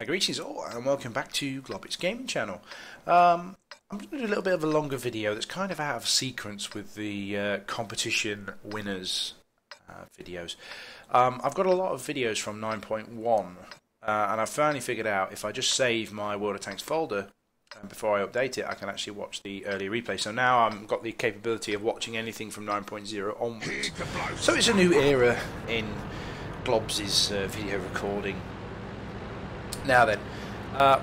Greetings all, and welcome back to Globbits Gaming Channel. I'm going to do a little bit of a longer video that's kind of out of sequence with the competition winners videos. I've got a lot of videos from 9.1, and I've finally figured out if I just save my World of Tanks folder before I update it, I can actually watch the early replay. So now I've got the capability of watching anything from 9.0 onwards. So it's a new era in Globbs' video recording. Now then,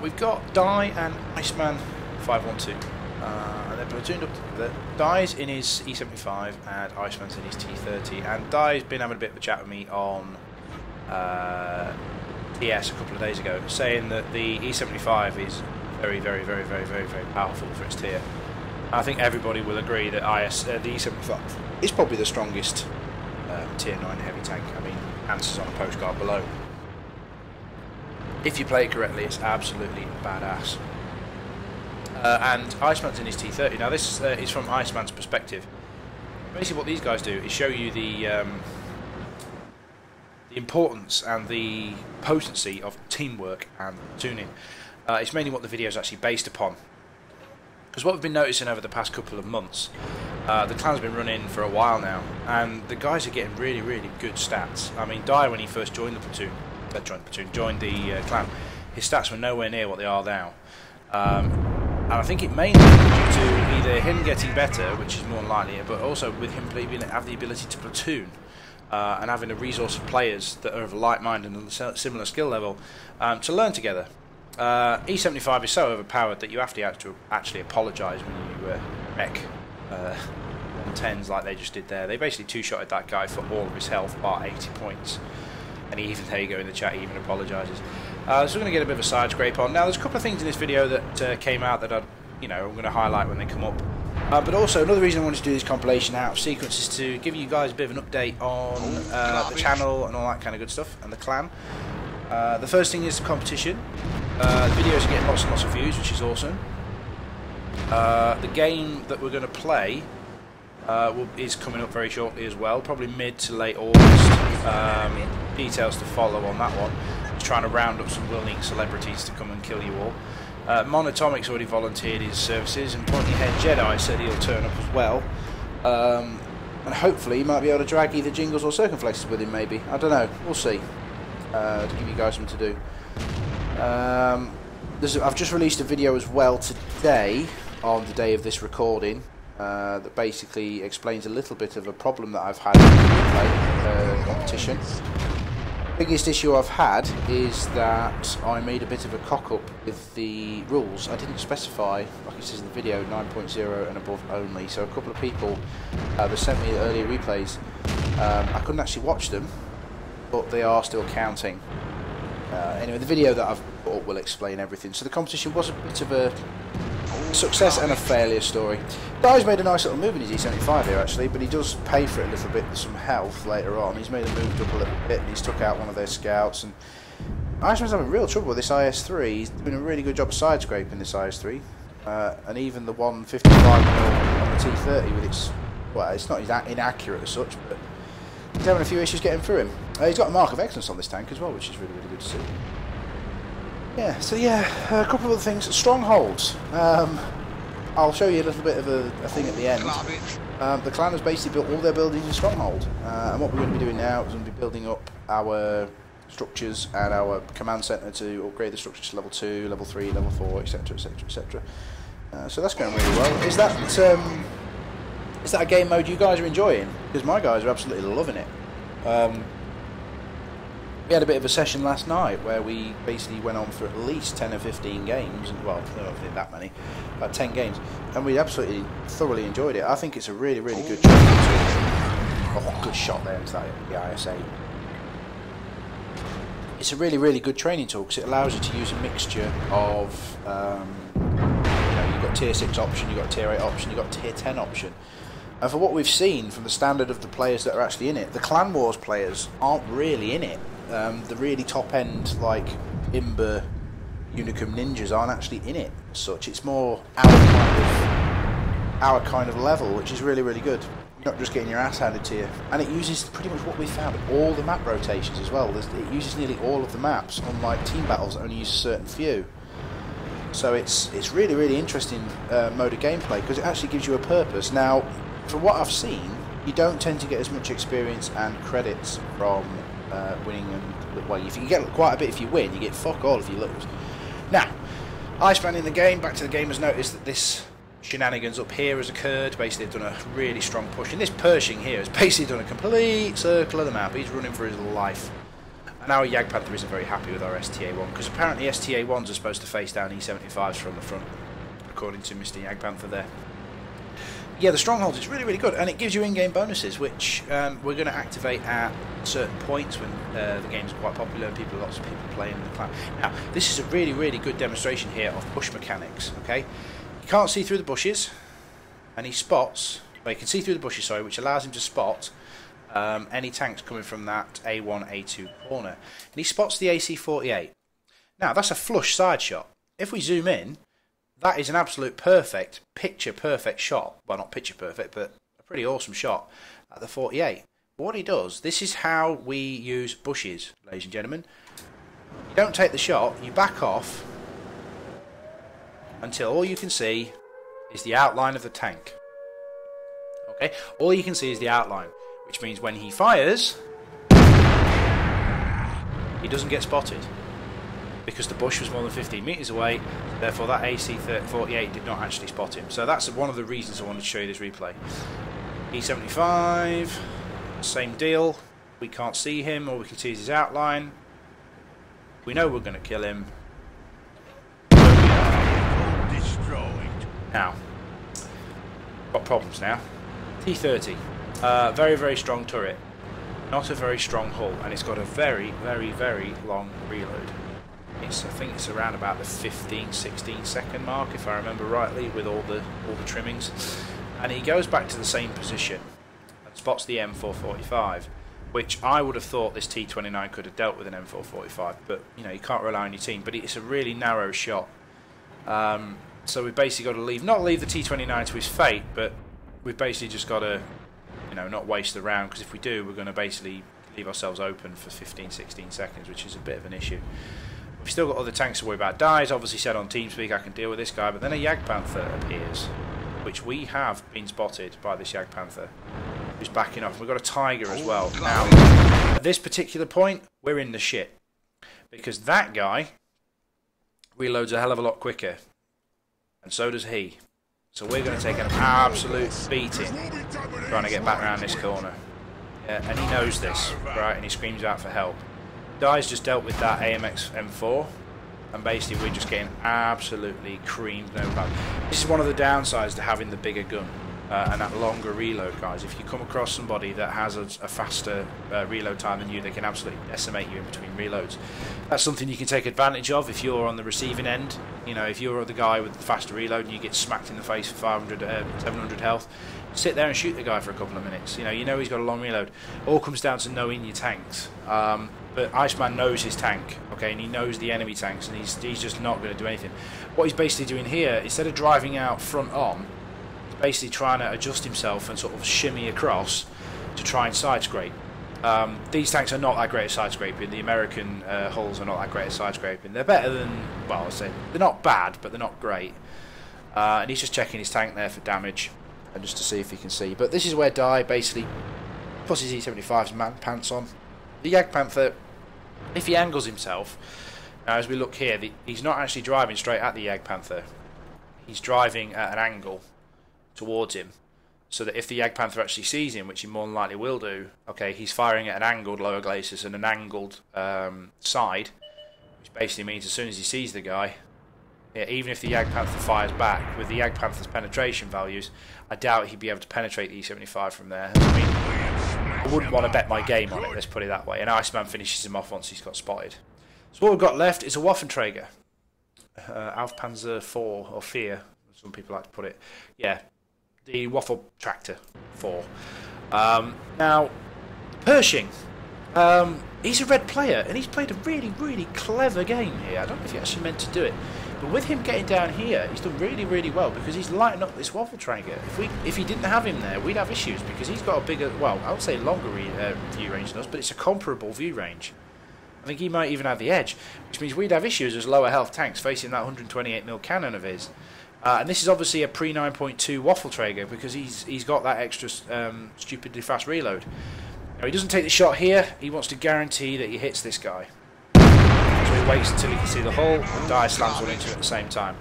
we've got Die and Iceman 512, and they're platooned up together. Die's in his E75 and Iceman's in his T30, and Die's been having a bit of a chat with me on TS a couple of days ago, saying that the E75 is very powerful for its tier. I think everybody will agree that the E75 is probably the strongest tier 9 heavy tank. I mean, answers on a postcard below. If you play it correctly, it's absolutely badass. And Iceman's in his T30. Now this is from Iceman's perspective. Basically what these guys do is show you the importance and the potency of teamwork and tuning. It's mainly what the video is actually based upon. Because what we've been noticing over the past couple of months, the clan's been running for a while now, and the guys are getting really good stats. I mean, Die, when he first joined the platoon, joined the clan, his stats were nowhere near what they are now. And I think it mainly due to either him getting better, which is more than likely, but also with him being have the ability to platoon and having a resource of players that are of a like mind and a similar skill level to learn together. E75 is so overpowered that you have to actually apologise when you wreck 110s like they just did there. They basically two-shotted that guy for all of his health, bar 80 points. And he even, there you go in the chat, he even apologises. So we're going to get a bit of a side scrape on. Now there's a couple of things in this video that came out that I'm going to highlight when they come up. But also another reason I wanted to do this compilation out of sequence is to give you guys a bit of an update on the channel and all that kind of good stuff, and the clan. The first thing is the competition. The videos are getting lots and lots of views, which is awesome. The game that we're going to play is coming up very shortly as well, probably mid to late August. Details to follow on that one. Just trying to round up some willing celebrities to come and kill you all. Monotomic's already volunteered his services, and Pointy Head Jedi said he'll turn up as well. And hopefully he might be able to drag either Jingles or Circumflexes with him, maybe. I don't know, we'll see. To give you guys something to do. I've just released a video as well today, on the day of this recording, that basically explains a little bit of a problem that I've had in the competition. The biggest issue I've had is that I made a bit of a cock-up with the rules. I didn't specify, like it says in the video, 9.0 and above only, so a couple of people that sent me earlier replays, I couldn't actually watch them, but they are still counting. Anyway, the video that I've put up will explain everything. So the competition was a bit of a success and a failure story. Guy's made a nice little move in his E75 here actually, but he does pay for it a little bit with some health later on. He's made a move up a little bit, and he's took out one of their scouts, and Iceman's having real trouble with this IS-3. He's doing a really good job of side scraping this IS-3, and even the 155mm on the T30 with its, well, it's not inaccurate as such, but he's having a few issues getting through him. He's got a mark of excellence on this tank as well, which is really good to see. Yeah, so yeah, a couple of other things. Strongholds. I'll show you a little bit of a thing at the end. The clan has basically built all their buildings in Stronghold, and what we're going to be doing now is going to be building up our structures and our command centre to upgrade the structures to level 2, level 3, level 4, etc, etc. So that's going really well. Is that a game mode you guys are enjoying? Because my guys are absolutely loving it. We had a bit of a session last night where we basically went on for at least 10 or 15 games, well, I don't think that many, about 10 games, and we absolutely thoroughly enjoyed it. I think it's a really good training tool. Oh, good shot there into the ISA. It's a really good training tool because it allows you to use a mixture of, you've got tier 6 option, you've got tier 8 option, you've got tier 10 option. And for what we've seen from the standard of the players that are actually in it, the Clan Wars players aren't really in it. The really top end, like Imber, Unicum Ninjas, aren't actually in it as such. It's more our kind of level, which is really good. You're not just getting your ass handed to you. And it uses pretty much what we found, all the map rotations as well. It uses nearly all of the maps, unlike team battles that only use a certain few. So it's really, really interesting mode of gameplay, because it actually gives you a purpose. Now, from what I've seen, you don't tend to get as much experience and credits from winning. And, well, if you get quite a bit if you win, you get fuck all if you lose. Now, Iceman in the game, back to the game, has noticed that this shenanigans up here has occurred. Basically, they've done a really strong push. And this Pershing here has basically done a complete circle of the map. He's running for his life. And our Jagdpanther isn't very happy with our STA-1, because apparently STA-1s are supposed to face down E-75s from the front, according to Mr. Jagdpanther there. Yeah, the Stronghold is really, really good, and it gives you in-game bonuses, which we're going to activate at certain points when the game's quite popular and lots of people playing in the clan. Now, this is a really, really good demonstration here of bush mechanics, okay? You can't see through the bushes, and he spots, well, you can see through the bushes, sorry, which allows him to spot any tanks coming from that A1, A2 corner. And he spots the AC-48. Now, that's a flush side shot. If we zoom in, that is an absolute perfect, picture-perfect shot. Well, not picture-perfect, but a pretty awesome shot at the 48. But what he does, this is how we use bushes, ladies and gentlemen. You don't take the shot, you back off until all you can see is the outline of the tank. Okay? All you can see is the outline, which means when he fires, he doesn't get spotted, because the bush was more than 15 metres away, therefore that AC-48 did not actually spot him. So that's one of the reasons I wanted to show you this replay. E-75, same deal. We can't see him, all we can see is his outline. We know we're going to kill him. Now, got problems now. T-30, very, very strong turret, not a very strong hull, and it's got a very, very, very long reload. I think it's around about the 15-16 second mark, if I remember rightly, with all the trimmings. And he goes back to the same position and spots the M445, which I would have thought this T29 could have dealt with an M445, but you know, you can't rely on your team. But it's a really narrow shot, so we've basically got to not leave the T29 to his fate, but we've basically just got to, you know, not waste the round, because if we do, we're going to basically leave ourselves open for 15-16 seconds, which is a bit of an issue. We've still got other tanks to worry about. Dies obviously said on TeamSpeak I can deal with this guy, but then a Jagdpanther appears, which we have been spotted by this Jagdpanther, who's backing off. We've got a Tiger as well. Now, at this particular point, we're in the shit, because that guy reloads a hell of a lot quicker, and so does he. So we're going to take an absolute beating trying to get back around this corner. Yeah, and he knows this, right, and he screams out for help. Di's just dealt with that AMX M4, and basically we're just getting absolutely creamed. No problem. This is one of the downsides to having the bigger gun and that longer reload, guys. If you come across somebody that has a faster reload time than you, they can absolutely decimate you in between reloads. That's something you can take advantage of if you're on the receiving end. You know, if you're the guy with the faster reload and you get smacked in the face for 700 health, sit there and shoot the guy for a couple of minutes. You know he's got a long reload. All comes down to knowing your tanks. But Iceman knows his tank, okay, and he knows the enemy tanks, and he's just not going to do anything. What he's basically doing here, instead of driving out front on, he's basically trying to adjust himself and sort of shimmy across to try and side scrape. These tanks are not that great at side scraping. The American hulls are not that great at side scraping. They're better than, well, I'll say they're not bad, but they're not great. And he's just checking his tank there for damage, and just to see if he can see. But this is where Di basically puts his E75's man pants on. The Jagdpanther, if he angles himself, now as we look here, he's not actually driving straight at the Jagdpanther. He's driving at an angle towards him, so that if the Jagdpanther actually sees him, which he more than likely will do, okay, he's firing at an angled lower glacis and an angled side, which basically means as soon as he sees the guy, yeah, even if the Jagdpanther fires back, with the Jagdpanther's penetration values, I doubt he'd be able to penetrate the E75 from there. I mean, I wouldn't want to bet my game on it, let's put it that way. And Iceman finishes him off once he's got spotted. So what we've got left is a Waffenträger. Aufpanzer 4, or 4, as some people like to put it. Yeah, the Waffle Tractor 4. Now, Pershing. He's a red player, and he's played a really, really clever game here. I don't know if he actually meant to do it, but with him getting down here, he's done really, really well because he's lighting up this waffle trigger. If he didn't have him there, we'd have issues because he's got a bigger, well, I would say longer view range than us, but it's a comparable view range. I think he might even have the edge, which means we'd have issues as lower health tanks facing that 128mm cannon of his. And this is obviously a pre 9.2 waffle trigger because he's got that extra stupidly fast reload. Now, he doesn't take the shot here. He wants to guarantee that he hits this guy. So he waits until he can see the hull and die slams one into it at the same time.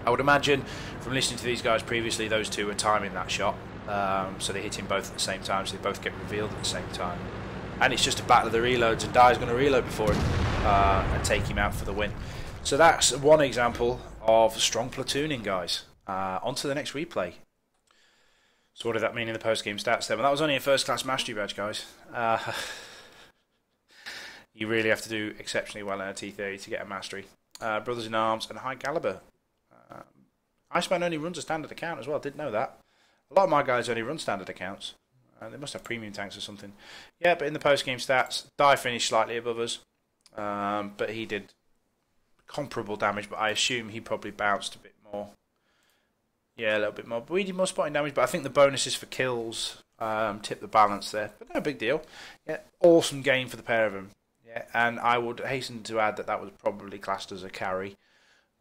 I would imagine from listening to these guys previously, those two were timing that shot. So they hit him both at the same time, so they both get revealed at the same time. And it's just a battle of the reloads, and Dye's going to reload before him and take him out for the win. So that's one example of strong platooning, guys. On to the next replay. So what did that mean in the post-game stats then? Well, that was only a first-class mastery badge, guys. You really have to do exceptionally well in a T30 to get a mastery. Brothers in Arms and High Caliber. Iceman only runs a standard account as well, didn't know that. A lot of my guys only run standard accounts. They must have premium tanks or something. Yeah, but in the post-game stats, Dye finished slightly above us. But he did comparable damage, but I assume he probably bounced a bit more. Yeah, a little bit more. But we did more spotting damage, but I think the bonuses for kills tipped the balance there. But no big deal. Yeah, awesome game for the pair of them. Yeah, and I would hasten to add that that was probably classed as a carry.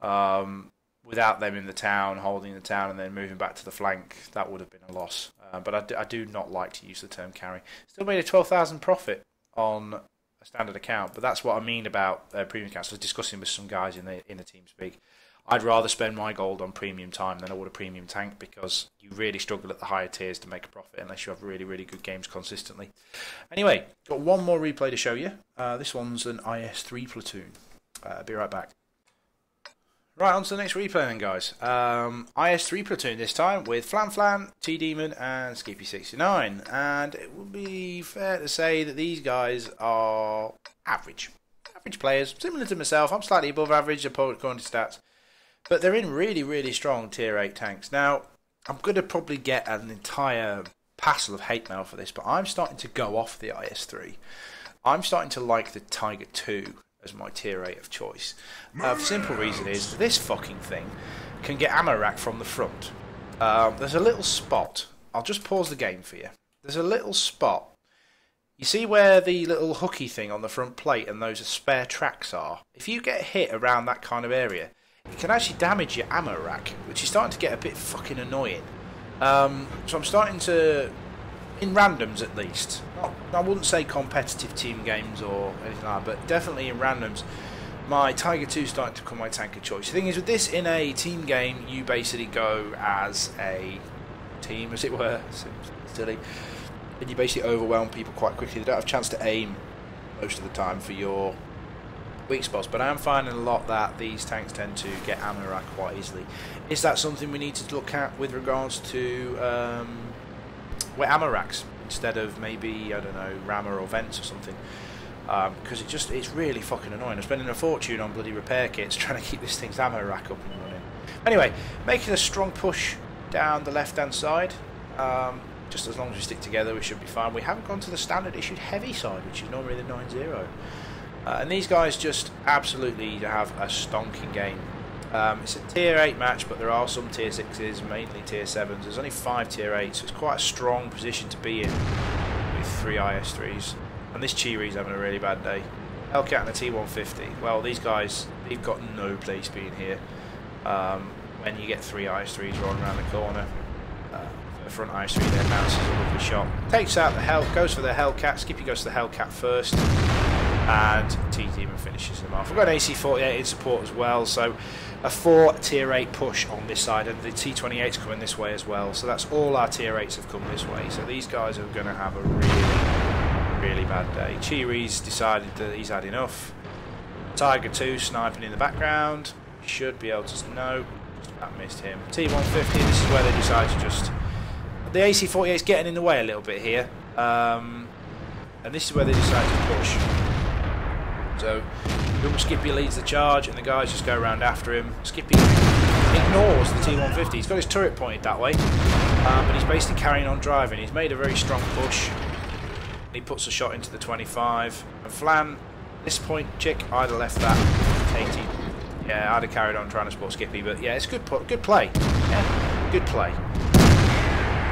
Without them in the town, holding the town, and then moving back to the flank, that would have been a loss. But I do not like to use the term carry. Still made a 12,000 profit on a standard account, but that's what I mean about premium accounts. I was discussing with some guys in the team speak. I'd rather spend my gold on premium time than I would a premium tank because you really struggle at the higher tiers to make a profit unless you have really, really good games consistently. Anyway, got one more replay to show you. This one's an IS-3 platoon. Be right back. Right, on to the next replay then, guys. IS-3 platoon this time with Flan Flan, T-Demon and Skippy69. And it would be fair to say that these guys are average. Average players, similar to myself. I'm slightly above average according to stats. But they're in really, really strong tier 8 tanks. Now, I'm going to probably get an entire passel of hate mail for this, but I'm starting to go off the IS-3. I'm starting to like the Tiger 2 as my tier 8 of choice. The simple reason is this fucking thing can get ammo rack from the front. There's a little spot. I'll just pause the game for you. There's a little spot. You see where the little hooky thing on the front plate and those spare tracks are? If you get hit around that kind of area, it can actually damage your ammo rack, which is starting to get a bit fucking annoying. So I'm starting to, in randoms at least, I wouldn't say competitive team games or anything like that, but definitely in randoms, my Tiger 2 is starting to become my tank of choice. The thing is, with this in a team game, you basically go as a team, as it were, silly, and you basically overwhelm people quite quickly. They don't have a chance to aim most of the time for your weak spots, but I am finding a lot that these tanks tend to get ammo rack quite easily. Is that something we need to look at with regards to wet ammo racks instead of maybe, I don't know, rammer or vents or something? Because it's really fucking annoying. I'm spending a fortune on bloody repair kits trying to keep this thing's ammo rack up and running. Anyway, making a strong push down the left hand side. Just as long as we stick together, we should be fine. We haven't gone to the standard issued heavy side, which is normally the 9-0. And these guys just absolutely have a stonking game. It's a tier 8 match, but there are some tier 6s, mainly tier 7s. There's only 5 tier 8s, so it's quite a strong position to be in with 3 IS-3s. And this Chiri's having a really bad day. Hellcat and a T-150. Well, these guys, they've got no place being here. When you get 3 IS-3s rolling around the corner. The front IS-3 there bounces a lovely shot. Takes out the Hell, goes for the Hellcat. Skippy goes to the Hellcat first. And T-Demon finishes them off. We've got an AC-48 in support as well, so a 4 tier 8 push on this side, and the T-28's coming this way as well, so that's all our tier 8s have come this way, so these guys are going to have a really, really bad day. Chiri's decided that he's had enough. Tiger 2 sniping in the background, should be able to, no, just about missed him. T-150, this is where they decide to just, the AC-48's getting in the way a little bit here, and this is where they decide to push. So, young Skippy leads the charge, and the guys just go around after him. Skippy ignores the T-150. He's got his turret pointed that way, but he's basically carrying on driving. He's made a very strong push. He puts a shot into the 25. And Flan, at this point, Chick, I'd have left that 80. Yeah, I'd have carried on trying to spot Skippy, but yeah, it's good play. Yeah, good play.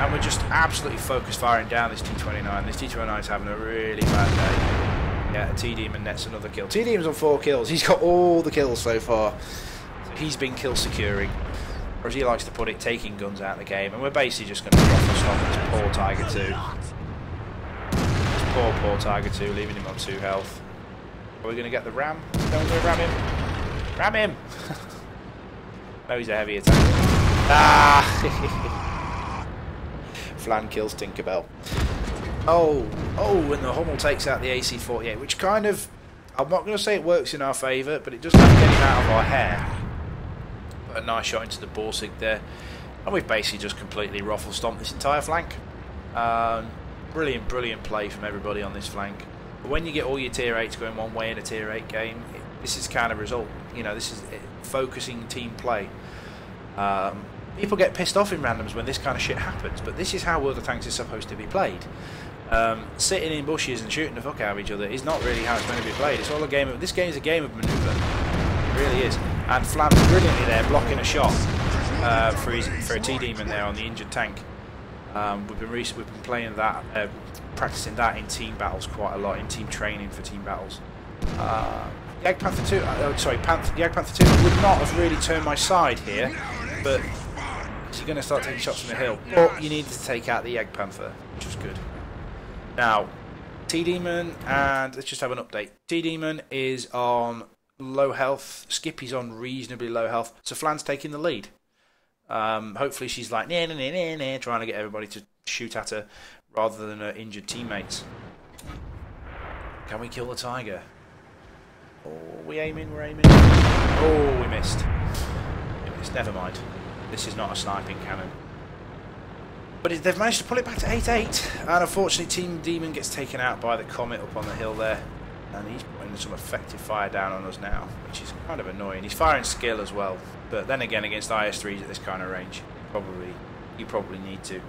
And we're just absolutely focused firing down this T29. This T29 is having a really bad day. Yeah, T-Demon nets another kill. T-Demon's on 4 kills. He's got all the kills so far. So he's been kill securing. Or as he likes to put it, taking guns out of the game. And we're basically just going to drop and stop this poor Tiger 2. This poor Tiger 2, leaving him on 2 health. Are we going to get the ram? Don't we ram him? Ram him! No, he's a heavy attacker. Ah! Flan kills Tinkerbell. Oh, and the Hummel takes out the AC-48, which kind of, I'm not going to say it works in our favour, but it does kind of get him out of our hair. But a nice shot into the Borsig there. And we've basically just completely ruffle-stomped this entire flank. Brilliant play from everybody on this flank. But when you get all your tier 8s going one way in a tier 8 game, this is kind of result. You know, this is focusing team play. People get pissed off in randoms when this kind of shit happens, but this is how World of Tanks is supposed to be played. Sitting in bushes and shooting the fuck out of each other is not really how it's meant to be played. It's all a game of, this game is a game of manoeuvre. It really is. And Flan brilliantly there, blocking a shot for a T-Demon there on the injured tank. We've been playing that, practicing that in team battles quite a lot, in team training for team battles. Yag Panther 2, Yag Panther 2 would not have really turned my side here, but you're going to start taking shots from the hill. But you needed to take out the Yag Panther, which was good. Now, T-Demon, and let's just have an update. T-Demon is on low health, Skippy's on reasonably low health, so Flan's taking the lead. Hopefully she's like, nah, trying to get everybody to shoot at her, rather than her injured teammates. Can we kill the Tiger? Oh, we're aiming. Oh, we missed. Never mind. This is not a sniping cannon. But they've managed to pull it back to 8-8. And unfortunately, Team Demon gets taken out by the Comet up on the hill there. And he's putting some effective fire down on us now, which is kind of annoying. He's firing skill as well. But then again, against IS-3s at this kind of range, you probably need to.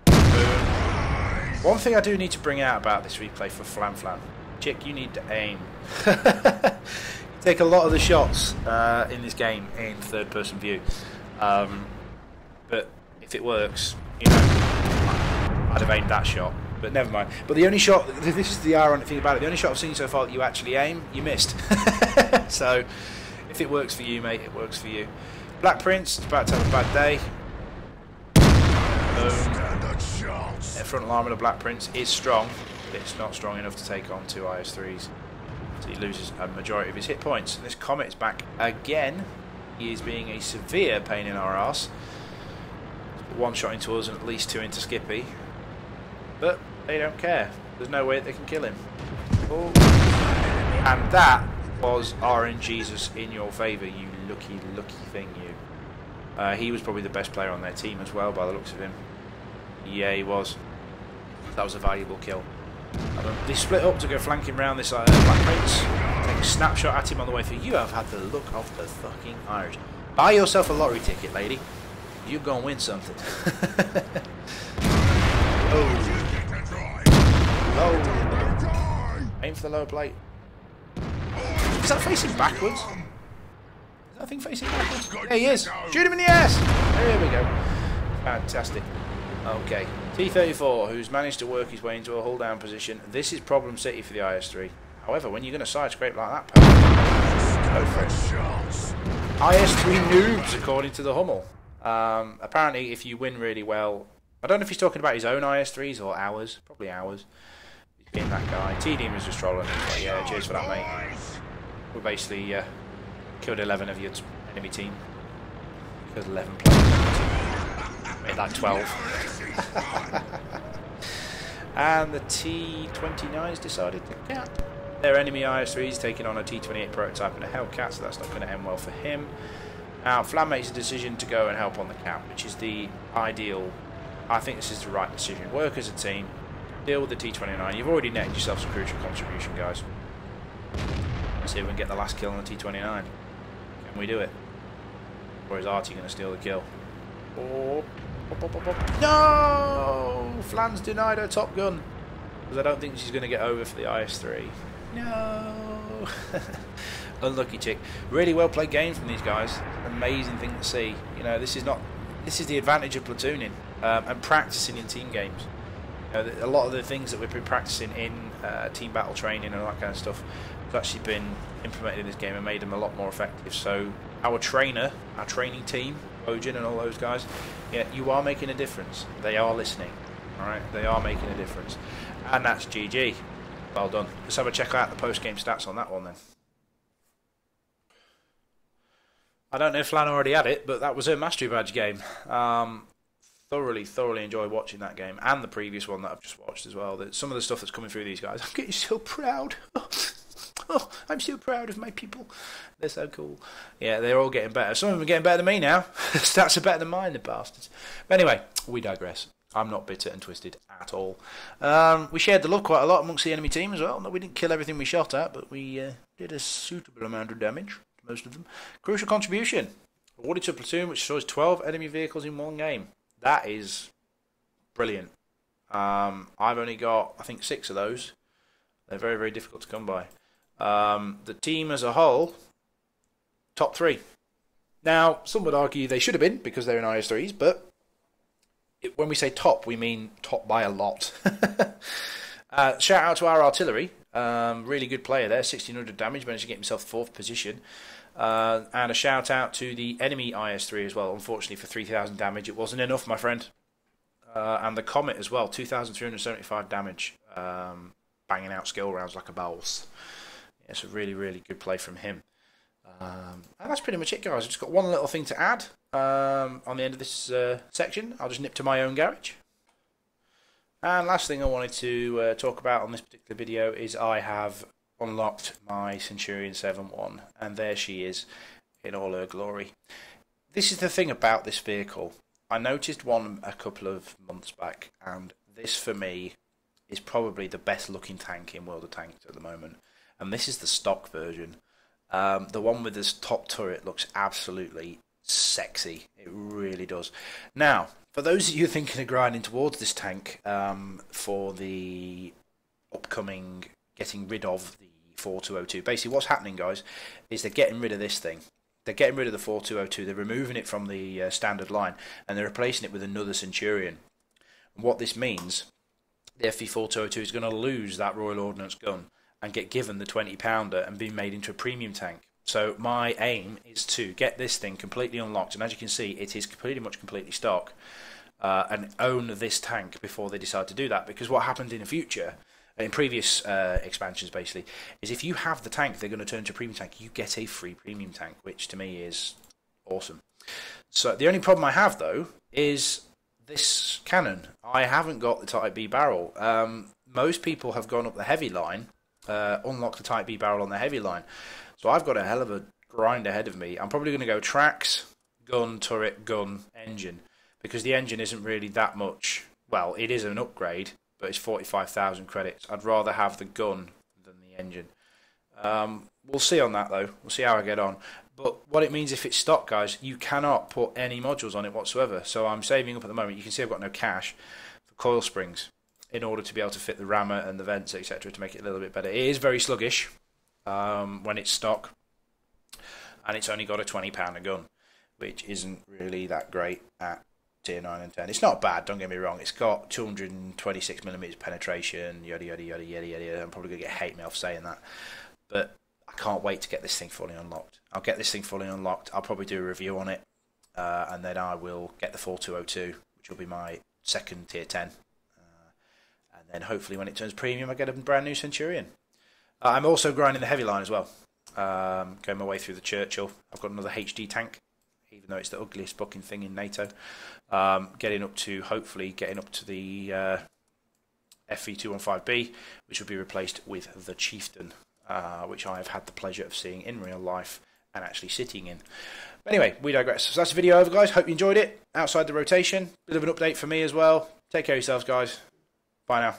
Boom. One thing I do need to bring out about this replay for Flan. Chick, you need to aim. Take a lot of the shots in this game in third-person view, but if it works, you know, I'd have aimed that shot. But never mind. But the only shot, this is the ironic thing about it, the only shot I've seen so far that you actually aim, you missed. So, if it works for you, mate, it works for you. Black Prince is about to have a bad day. The frontal armour of the Black Prince is strong, but it's not strong enough to take on 2 IS-3s. So he loses a majority of his hit points. And this Comet is back again. He is being a severe pain in our arse. One shot into us and at least 2 into Skippy. But they don't care. There's no way they can kill him. Oh. And that was RNGesus in your favour, you lucky thing, you. He was probably the best player on their team as well, by the looks of him. Yeah, he was. That was a valuable kill. They split up to go flanking round this Black Prince. Take a snapshot at him on the way through. You have had the look of the fucking Irish. Buy yourself a lottery ticket, lady. You're going to win something. Oh. Aim for the lower plate. Is that facing backwards? Is that thing facing backwards? Yeah, he is. Shoot him in the ass. There we go. Fantastic. Okay. T-34, who's managed to work his way into a hull-down position. This is problem city for the IS-3. However, when you're going to side-scrape like that, go for it. IS-3 noobs, according to the Hummel. Apparently, if you win really well... I don't know if he's talking about his own IS-3s or ours. Probably ours. He's being that guy. T-Demon's just trolling him. Like, yeah, cheers for that, mate. We basically killed 11 of your enemy team. Killed 11 players. Made that 12. And the T-29s decided to cap. Their enemy IS-3s taking on a T-28 prototype and a Hellcat, so that's not going to end well for him. Now, Flan makes a decision to go and help on the cap, which is the ideal. I think this is the right decision. Work as a team, deal with the T-29. You've already netted yourself some crucial contribution, guys. Let's see if we can get the last kill on the T-29. Can we do it? Or is Artie going to steal the kill? Oh. No! Flan's denied her Top Gun. because I don't think she's going to get over for the IS3. No. Unlucky chick. Really well played game from these guys. Amazing thing to see. You know, this is the advantage of platooning and practicing in team games. You know, a lot of the things that we've been practicing in team battle training and all that kind of stuff has actually been implemented in this game and made them a lot more effective. So our trainer, our training team, Ojin and all those guys, yeah, you are making a difference. They are listening. Alright, they are making a difference. And that's GG. Well done. Let's have a check out the post-game stats on that one then. I don't know if Lan already had it, but that was her Mastery Badge game. Thoroughly enjoyed watching that game, and the previous one that I've just watched as well. Some of the stuff that's coming through these guys, I'm getting so proud. Oh, I'm so proud of my people. They're so cool. Yeah, they're all getting better. Some of them are getting better than me now. Stats are better than mine, the bastards. But anyway, we digress. I'm not bitter and twisted at all. We shared the love quite a lot amongst the enemy team as well. We didn't kill everything we shot at, but we did a suitable amount of damage. Most of them. Crucial contribution. Awarded to a platoon which destroys 12 enemy vehicles in one game. That is brilliant. I've only got, I think, 6 of those. They're very difficult to come by. The team as a whole, top 3. Now, some would argue they should have been because they're in IS3s, but when we say top, we mean top by a lot. Shout out to our artillery. Really good player there, 1600 damage, managed to get himself 4th position. And a shout out to the enemy IS3 as well. Unfortunately, for 3000 damage, it wasn't enough, my friend. And the Comet as well, 2375 damage, banging out skill rounds like a boss. Yeah, it's a really good play from him. And that's pretty much it, guys. I've just got one little thing to add on the end of this section. I'll just nip to my own garage. And last thing I wanted to talk about on this particular video is I have unlocked my Centurion 7.1, and there she is in all her glory. This is the thing about this vehicle. I noticed one a couple of months back, and this for me is probably the best looking tank in World of Tanks at the moment. And this is the stock version. The one with this top turret looks absolutely sexy. It really does. Now, for those of you thinking of grinding towards this tank for the upcoming getting rid of the 4202, basically what's happening, guys, is they're getting rid of this thing. They're getting rid of the 4202. They're removing it from the standard line, and they're replacing it with another Centurion. And what this means, the FV4202 is going to lose that Royal Ordnance gun and get given the 20-pounder and be made into a premium tank. So my aim is to get this thing completely unlocked, and as you can see, it is pretty much completely stock, and own this tank before they decide to do that. Because what happened in the future, in previous expansions basically, is if you have the tank they're going to turn to a premium tank, you get a free premium tank, which to me is awesome. So the only problem I have though is this cannon. I haven't got the Type B barrel. Most people have gone up the heavy line, unlocked the Type B barrel on the heavy line, so I've got a hell of a grind ahead of me. I'm probably going to go tracks, gun, turret, gun, engine, because the engine isn't really that much. Well, it is an upgrade, but it's 45,000 credits. I'd rather have the gun than the engine. We'll see on that though. We'll see how I get on. But what it means if it's stock, guys, you cannot put any modules on it whatsoever. So I'm saving up at the moment. You can see I've got no cash for coil springs in order to be able to fit the rammer and the vents, etc., to make it a little bit better. It is very sluggish when it's stock, and it's only got a 20-pounder gun, which isn't really that great at tier 9 and 10. It's not bad, don't get me wrong. It's got 226mm penetration, yada yada yada yada yada. I'm probably going to get hate mail for saying that, but I can't wait to get this thing fully unlocked. I'll get this thing fully unlocked. I'll probably do a review on it, and then I will get the 4202, which will be my second tier 10. And then hopefully when it turns premium, I get a brand new Centurion. I'm also grinding the heavy line as well. Going my way through the Churchill. I've got another HD tank, even though it's the ugliest fucking thing in NATO. Hopefully getting up to the FV215B, which will be replaced with the Chieftain, which I have had the pleasure of seeing in real life and actually sitting in. But anyway, we digress. So that's the video over, guys. Hope you enjoyed it. Outside the rotation, bit of an update for me as well. Take care of yourselves, guys. Bye now.